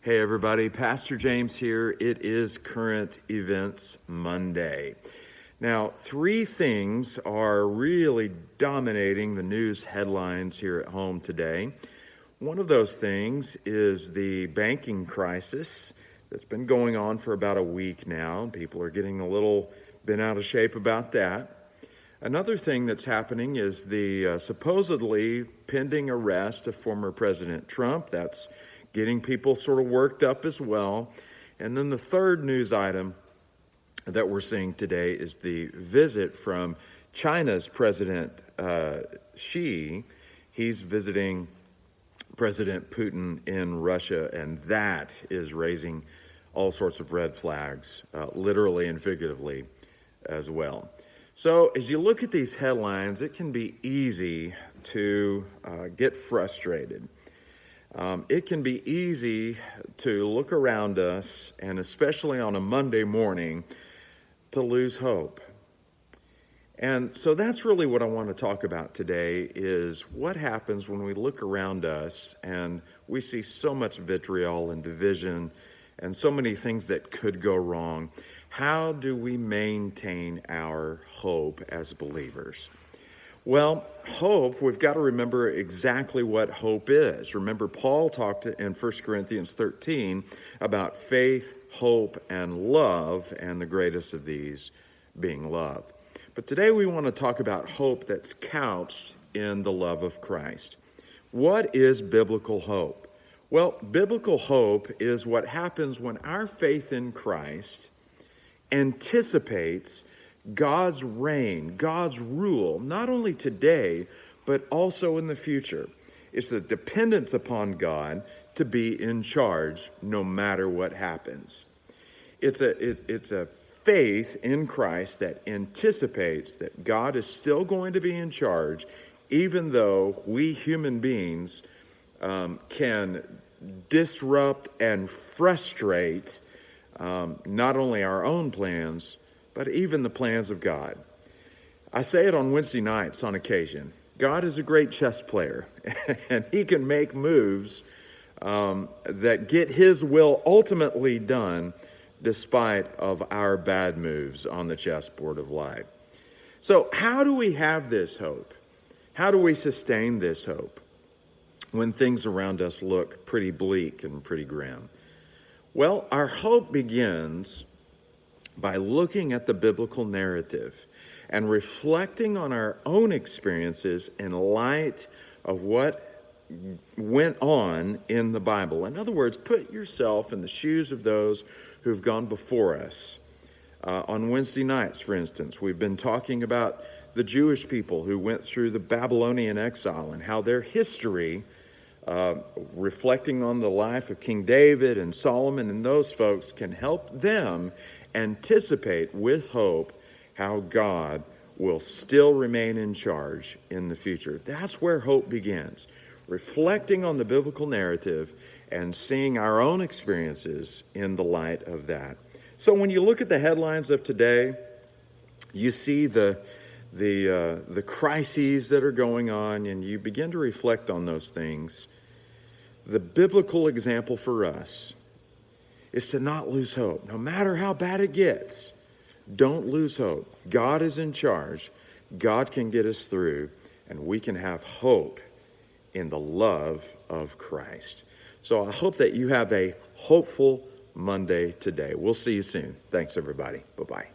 Hey everybody, Pastor James here. It is Current Events Monday. Now, three things are really dominating the news headlines here at home today. One of those things is the banking crisis that's been going on for about a week now. People are getting a little bent out of shape about that. Another thing that's happening is the supposedly pending arrest of former President Trump. That's getting people sort of worked up as well. And then the third news item that we're seeing today is the visit from China's President Xi. He's visiting President Putin in Russia, and that is raising all sorts of red flags, literally and figuratively as well. So as you look at these headlines, it can be easy to get frustrated. It can be easy to look around us, and especially on a Monday morning, to lose hope. And so that's really what I want to talk about today, is what happens when we look around us and we see so much vitriol and division and so many things that could go wrong. How do we maintain our hope as believers? Well, hope, we've got to remember exactly what hope is. Remember, Paul talked in 1 Corinthians 13 about faith, hope, and love, and the greatest of these being love. But today we want to talk about hope that's couched in the love of Christ. What is biblical hope? Well, biblical hope is what happens when our faith in Christ anticipates God's reign, God's rule, not only today, but also in the future. It's the dependence upon God to be in charge no matter what happens. It's a faith in Christ that anticipates that God is still going to be in charge, even though we human beings can disrupt and frustrate not only our own plans, but even the plans of God. I say it on Wednesday nights on occasion. God is a great chess player, and he can make moves that get his will ultimately done despite of our bad moves on the chessboard of life. So how do we have this hope? How do we sustain this hope when things around us look pretty bleak and pretty grim? Well, our hope begins by looking at the biblical narrative and reflecting on our own experiences in light of what went on in the Bible. In other words, put yourself in the shoes of those who've gone before us. On Wednesday nights, for instance, we've been talking about the Jewish people who went through the Babylonian exile and how their history, reflecting on the life of King David and Solomon and those folks, can help them anticipate with hope how God will still remain in charge in the future. That's where hope begins. Reflecting on the biblical narrative and seeing our own experiences in the light of that. So when you look at the headlines of today, you see the crises that are going on, and you begin to reflect on those things. The biblical example for us is to not lose hope. No matter how bad it gets, don't lose hope. God is in charge. God can get us through, and we can have hope in the love of Christ. So I hope that you have a hopeful Monday today. We'll see you soon. Thanks, everybody. Bye-bye.